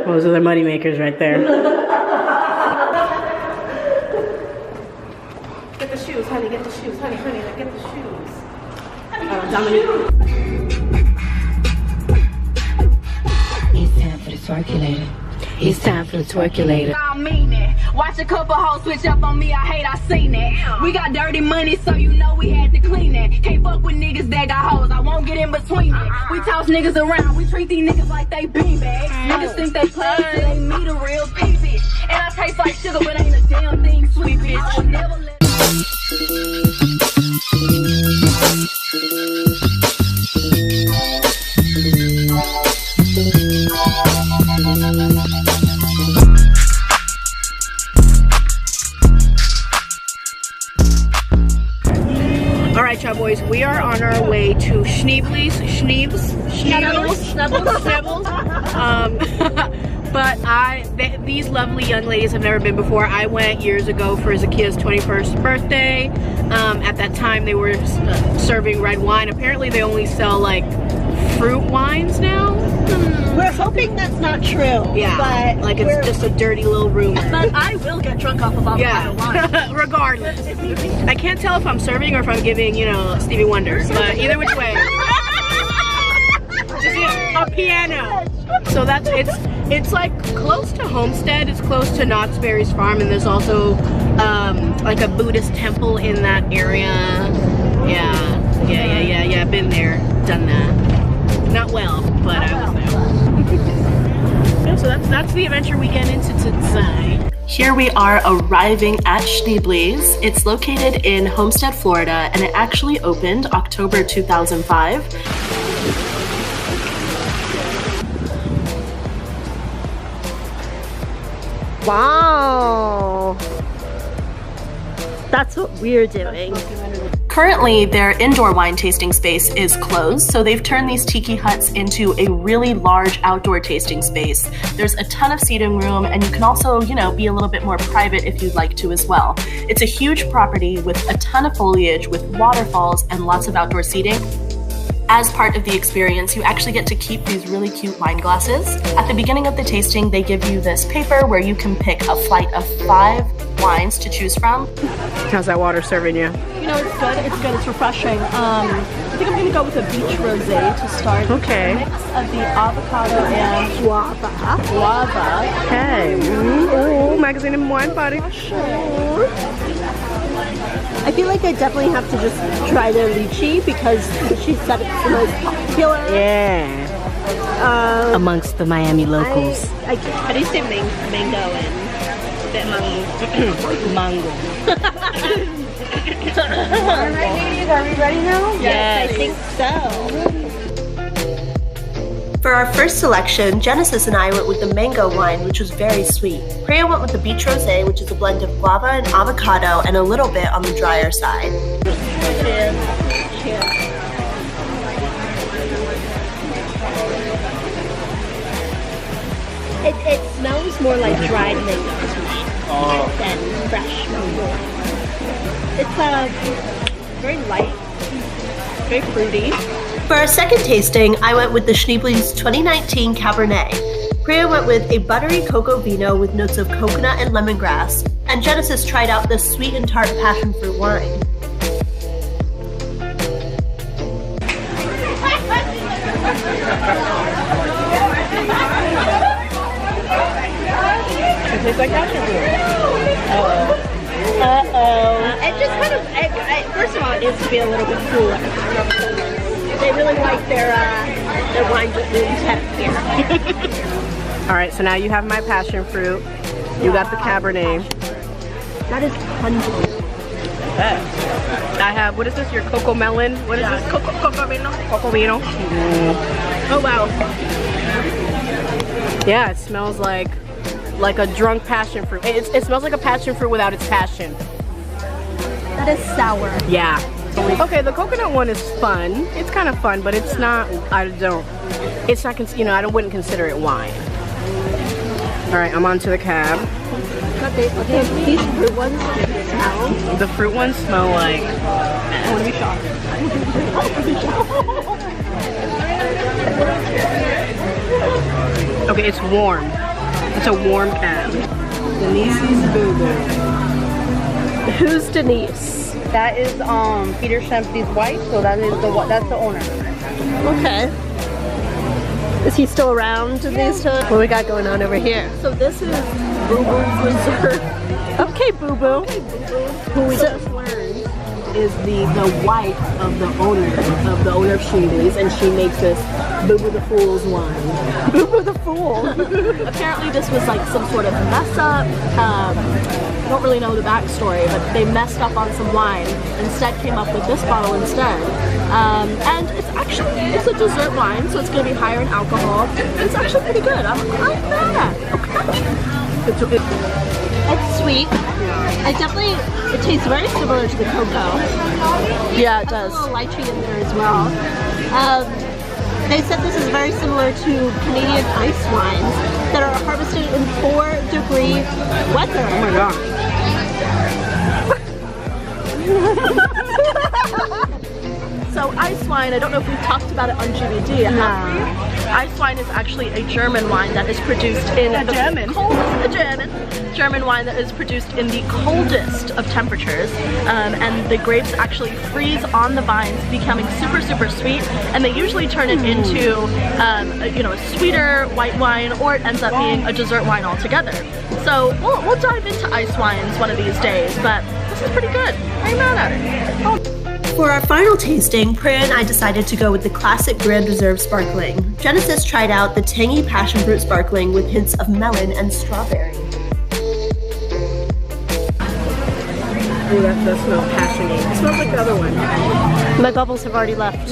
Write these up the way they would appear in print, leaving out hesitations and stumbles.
Those are the money makers right there. Get the shoes, honey. Get the shoes, honey. Get the shoes. Dominique. It's time for the twerkulator. It's time for the twerkulator. I mean it. Watch a couple hoes switch up on me. I hate I seen it. We got dirty money, so you know we had to clean it. Can't fuck with niggas that got hoes. I won't get in between it. We toss niggas around. We treat these niggas like they beanbags. Niggas think they play, but they me the real pee bitch. And I taste like sugar, but ain't a damn thing sweet bitch. I will never let. Alright, y'all boys, we are on our way to Schnebly's. Schnebbles. But these lovely young ladies have never been before. I went years ago for Zakia's 21st birthday. At that time, they were serving red wine. Apparently, they only sell like fruit wines now. We're hoping that's not true. Yeah, but like it's just a dirty little rumor. But I will get drunk off of avocado wine. Regardless. I can't tell if I'm serving or if I'm giving, you know, Stevie Wonders. But either which way. Just a piano. So that's it's like close to Homestead. It's close to Knott's Berry's farm, and there's also like a Buddhist temple in that area. Yeah. Been there, done that. Not well, but I was there. Yeah, so that's the adventure we get into today. Here we are arriving at Schnebly's. It's located in Homestead, Florida, and it actually opened October 2005. Wow. That's what we're doing. Currently, their indoor wine tasting space is closed, so they've turned these tiki huts into a really large outdoor tasting space. There's a ton of seating room, and you can also, you know, be a little bit more private if you'd like to as well. It's a huge property with a ton of foliage, with waterfalls, and lots of outdoor seating. As part of the experience, you actually get to keep these really cute wine glasses. At the beginning of the tasting, they give you this paper where you can pick a flight of 5 wines to choose from. How's that water serving you? You know, it's good, it's refreshing. I think I'm gonna go with a beach rosé to start. Okay. A mix of the avocado and guava. Okay. Oh, magazine and wine party. Sure. I feel like I definitely have to just try their lychee because she said it's the most popular. Yeah. Amongst the Miami locals. How do you say mango and Mango. Alright ladies, are we ready now? Yes, I think so. For our first selection, Genesis and I went with the mango wine, which was very sweet. Prio went with the beach rosé, which is a blend of guava and avocado and a little bit on the drier side. Cheers. It smells more like dried mango than fresh mango. It's very light, very fruity. For our second tasting, I went with the Schnebly's 2019 Cabernet. Prio went with a buttery cocoa vino with notes of coconut and lemongrass, and Genesis tried out this sweet and tart passion fruit wine. It tastes like passion fruit. It just kind of, first of all, it needs to be a little bit cooler. They really like their wines with room temp here. Alright, so now you have my passion fruit. You got the Cabernet. That is pungent. Okay. I have, what is this, your cocoa melon? What is this? Cocoa vino? Cocoa vino. Oh wow. Yeah, it smells like a drunk passion fruit. It smells like a passion fruit without its passion. That is sour. Yeah. Okay, the coconut one is fun. It's kind of fun, but it's not, it's not, you know, I wouldn't consider it wine. All right, I'm on to the cab. But these fruit ones smell. The fruit ones smell like, I want to be shocked. okay, it's warm. It's a warm cab. Denise's Boo Boo. Who's Denise? That is Peter Schnebly's wife, so that's the owner. Okay. Is he still around these times? What we got going on over here? So this is Boo Boo's Reserve. Okay, Boo Boo. Who we just learned is the wife of the owner of Schnebly's, and she makes this Boo Boo the Fool's wine. Boo Boo the Fool. Apparently this was like some sort of mess up. I don't really know the backstory, but they messed up on some wine. Instead came up with this bottle instead. And it's a dessert wine, so it's going to be higher in alcohol. It's actually pretty good. I'm mad. Okay. It's sweet. It tastes very similar to the cocoa. Yeah, it does. A little lychee in there as well. They said this is very similar to Canadian ice wines that are harvested in 4-degree weather. Oh my god. So ice wine, I don't know if we've talked about it on GVD. Ice wine is actually a German wine that is produced in German wine that is produced in the coldest of temperatures, and the grapes actually freeze on the vines, becoming super sweet, and they usually turn it into a sweeter white wine, or it ends up being a dessert wine altogether. So we'll dive into ice wines one of these days, but this is pretty good. I ain't mad at it. Oh. For our final tasting, Priya and I decided to go with the classic Grand Reserve Sparkling. Genesis tried out the tangy passion fruit sparkling with hints of melon and strawberry. Ooh, that does smell passionate. It smells like the other one. My bubbles have already left.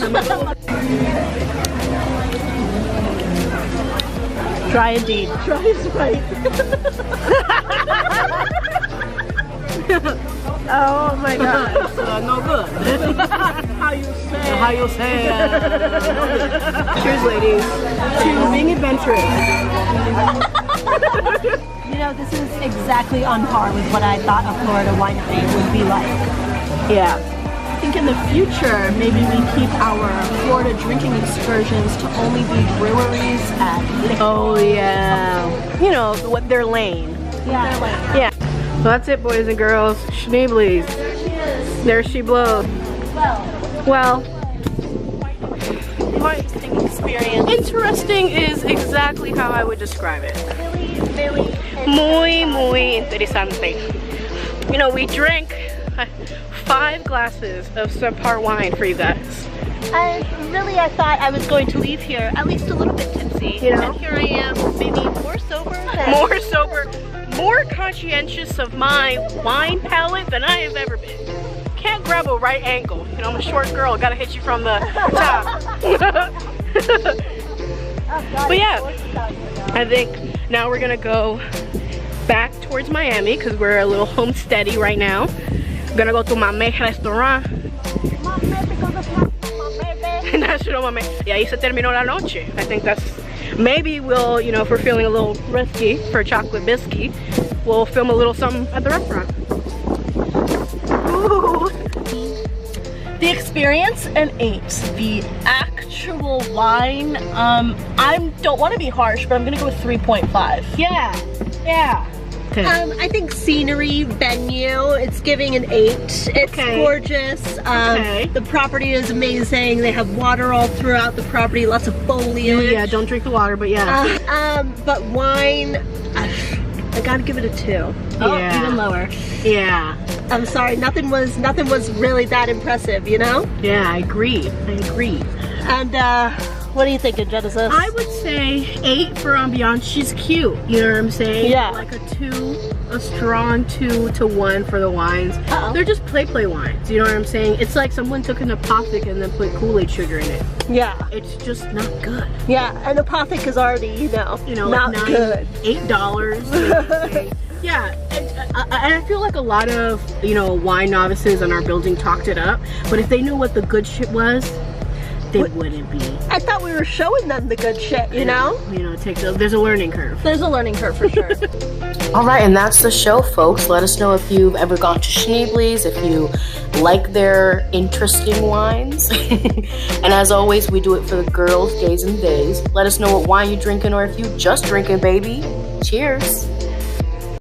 Dry indeed. Try is right. Oh my god. It's no good. How you say Cheers, ladies. To being adventurous. You know, this is exactly on par with what I thought a Florida winery would be like. Yeah. I think in the future, maybe we keep our Florida drinking excursions to only be breweries and liquor. Oh yeah. You know, what their lane. Yeah. Yeah. So that's it, boys and girls. Schnebly's. There she blows. Well. Interesting experience. Interesting is exactly how I would describe it. Muy interesante. You know, we drank 5 glasses of subpar wine for you guys. And really, I thought I was going to leave here at least a little bit tipsy. You know? And here I am, maybe more sober than... More sober, more conscientious of my wine palate than I have ever been. Can't grab a right angle. You know, I'm a short girl, gotta hit you from the top. But yeah, I think now we're gonna go back towards Miami because we're a little homesteady right now. I'm gonna go to Mamé restaurant. National Mamé. Y ahí se terminó la noche. I think that's, maybe we'll, you know, if we're feeling a little risky for chocolate biscuit, we'll film a little something at the restaurant. Ooh. The experience and 8. The actual wine, I don't want to be harsh, but I'm gonna go with 3.5. Yeah. I think scenery, venue, it's giving an 8. It's gorgeous. The property is amazing. They have water all throughout the property, lots of foliage. Yeah, don't drink the water, but yeah. But wine, I gotta give it a 2. Oh, even lower. Yeah. I'm sorry, nothing was really that impressive, you know? Yeah, I agree. And what are you thinking, Genesis? I would say 8 for ambiance. She's cute, you know what I'm saying? Yeah. Like a strong 2 to 1 for the wines. They're just play wines, you know what I'm saying? It's like someone took an apothic and then put Kool-Aid sugar in it. Yeah. It's just not good. Yeah, an apothic is already, you know not like good. $8, you know what I'm saying? Yeah, and I feel like a lot of, you know, wine novices in our building talked it up, but if they knew what the good shit was, they wouldn't be. I thought we were showing them the good shit, you know? You know, there's a learning curve. There's a learning curve for sure. All right, and that's the show, folks. Let us know if you've ever gone to Schnebly's, if you like their interesting wines. And as always, we do it for the girls, gays, and days. Let us know what wine you're drinking or if you just drinking, baby. Cheers.